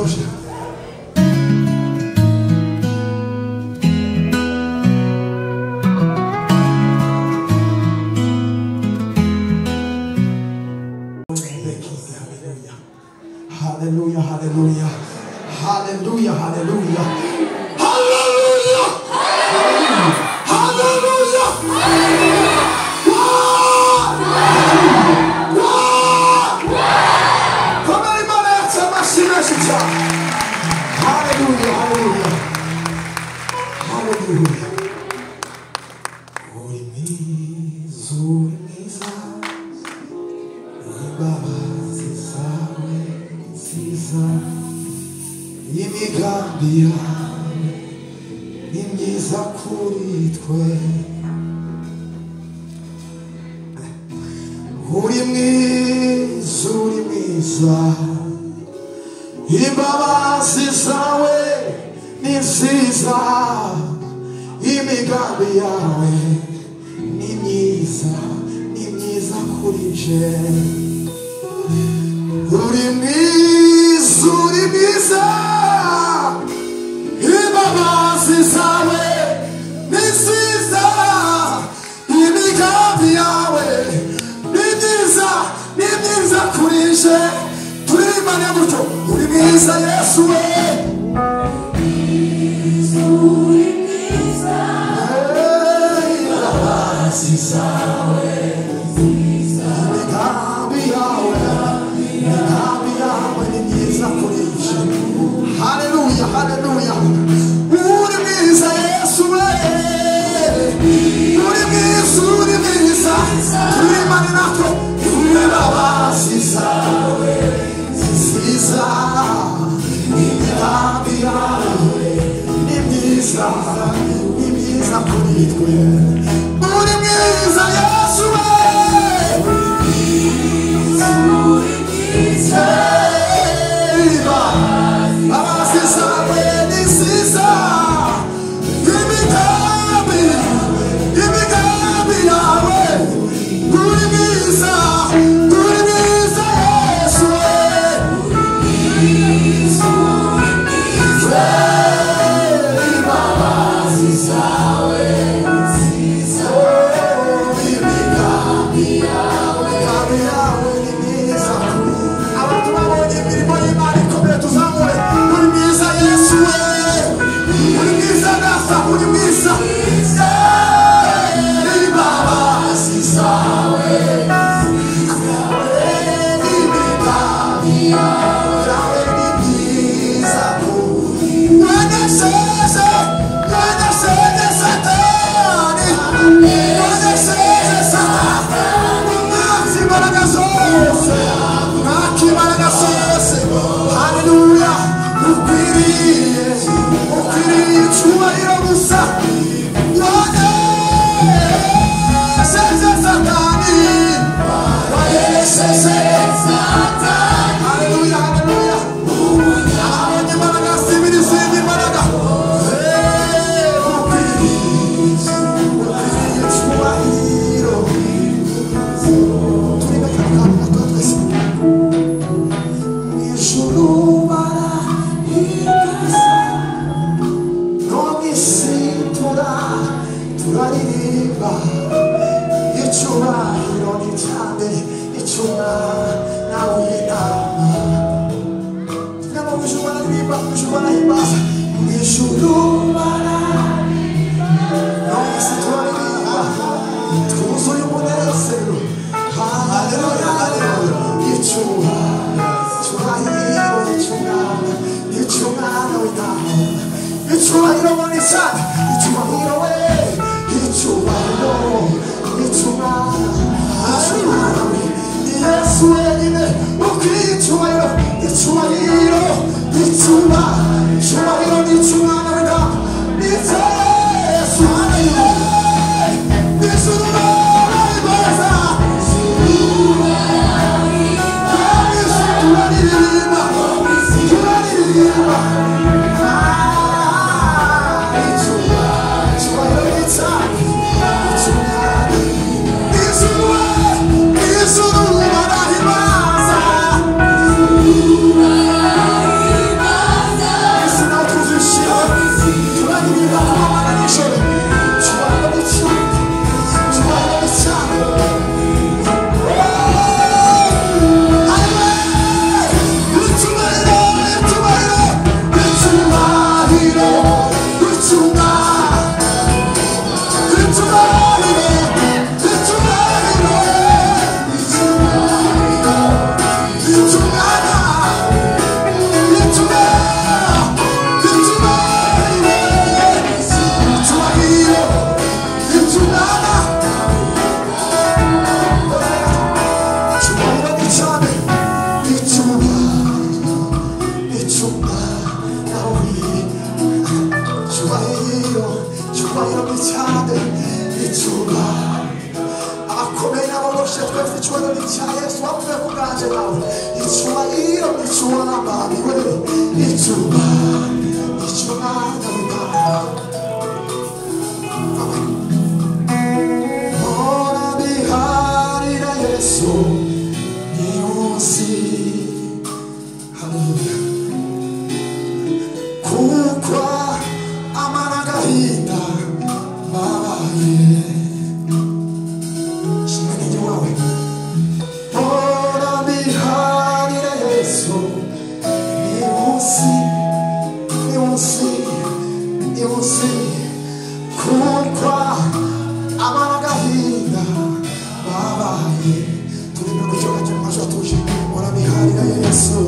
dusoje. Hallelujah, hallelujah, hallelujah, hallelujah, hallelujah, hallelujah, hallelujah. Come on, let's have a serious chat. Hallelujah, hallelujah, hallelujah. Imigambi yawe ni myiza kuri twe, uri mwiza, uri mwiza, imbabazi zawe ni nziza, imigambi yawe ni myiza, ni myiza kuri je. Uri mwiza, uri mwiza, imbabazi zawe ni nziza, imigambi yawe ni myiza, ni myiza kuri je. Turirimane gutyo, uri mwiza Yesu we, uri mwiza, imbabazi zawe ni nziza, imigambi yawe ni myiza kuri je. Hallelujah, hallelujah. Uri mwiza Yesu we, uri mwiza, uri mwiza. Turimane natwe, imbabazi zawe nziza, imigambi yawe ni myiza, ni myiza kuri twe. Uri mwiza Yesu we, uri mwiza, uri mwiza. cya Yesu wavuye ku bwanje nawe icyubahiro icyubahiro iwe icyubahiro ora biharira Yesu niusi haleluya kuko amaragahinda babaye shimani wawe ora biharira Yesu niusi kuko amaragahinda babaye turimo kuchoka cy'amajwi atuje ora biharira Yesu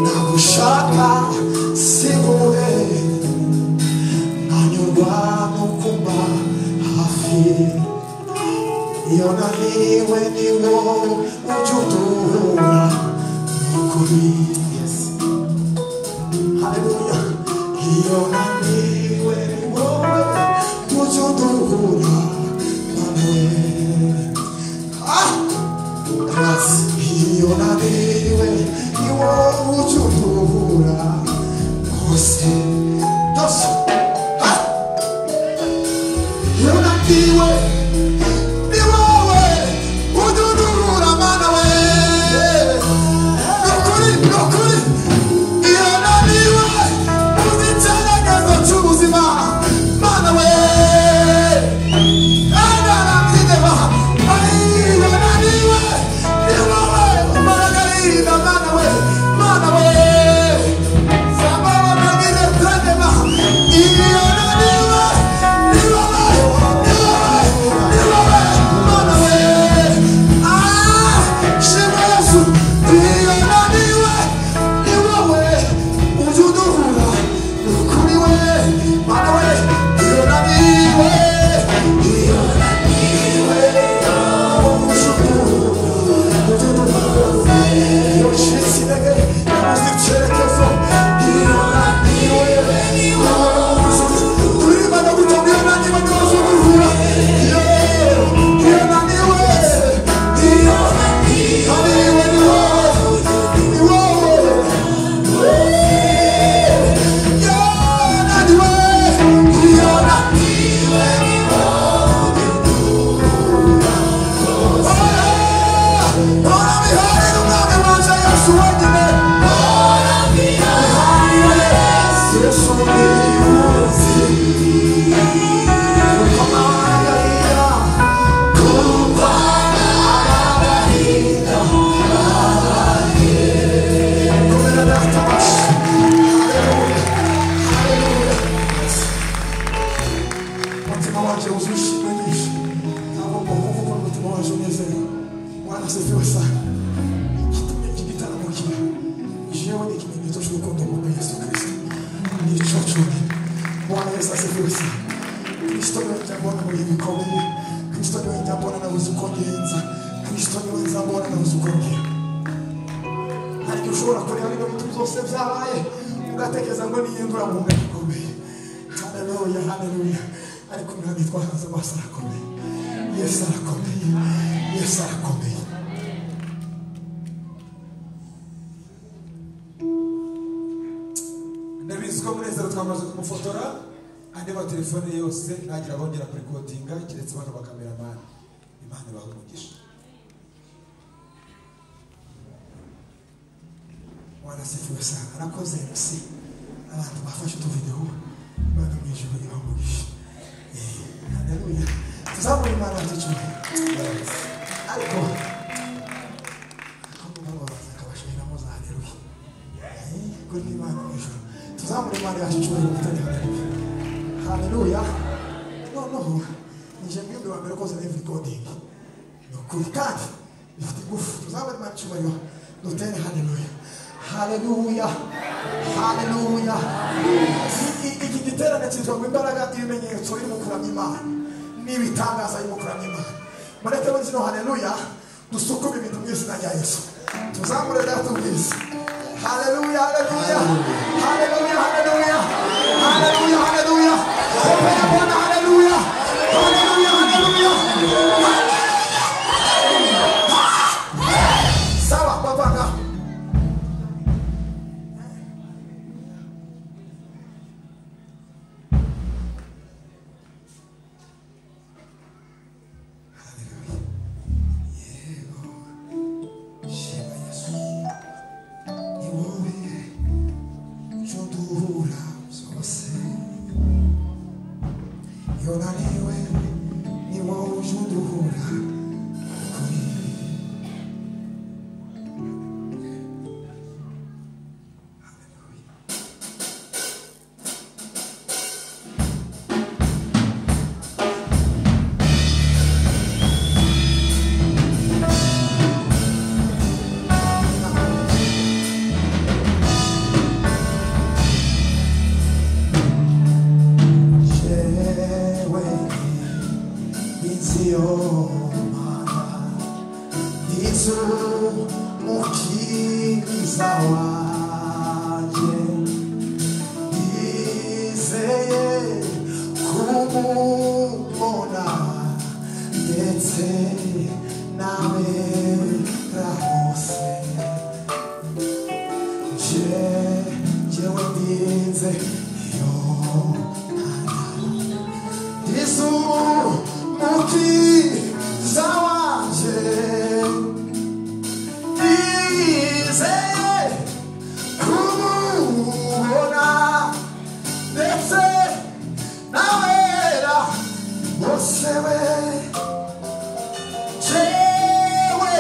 nagushaka sigure nanyurwa nukumba hafi iyo naniwe niwo ujuduhura nukuri haleluya iyo naniwe niwo ujuduhura nawe iyo naniwe niwo ujuduhura hose doso iyo naniwe niwowe ujuduhura mana we nukuri iyo naniwe uzicanagezo cy'ubuzima mana we ariko mwami twahanze amaso arakomeye. Yesu arakomeye, Yesu arakomeye. Ndabizi ko Munezero twamaze kumufotora, andi ba telefone yose ntagira bongera kuri kodinga kiretse bano bakameramani. Imana ibahe umugisha. Wanasifiwe sana. Arakoze MC. Abantu bafashe utuvideo bana mwijuru ibahe umugisha. Haleluya. Tuzamure Imana yacu. Ariko akabashira moza haleluya. Kuri Imana mwijuru. Tuzamure Imana yacu cyubahiro. Haleluya. No. Nije mwimbe wa mbere koze live recording. No kurikani. Ifite gufu. Tuzamure Imana cyubahiro. Dutene haleluya. Haleluya. Haleluya. Iki giterane cyitwa imbaraga ibimenyetso biri mu kuramya Imana. Nibitangaza biri mu kuramya Imana. Mureke muri zino haleluya dusukume ibintu byose na Yesu. Tuzamure data ubwiza. Haleluya, haleluya. Haleluya, haleluya. Haleluya, haleluya. Opera Bwana haleluya. Haleluya, haleluya. Sawa babanga. Jewe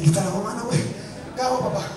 Kita na mama na we. Gawa papa.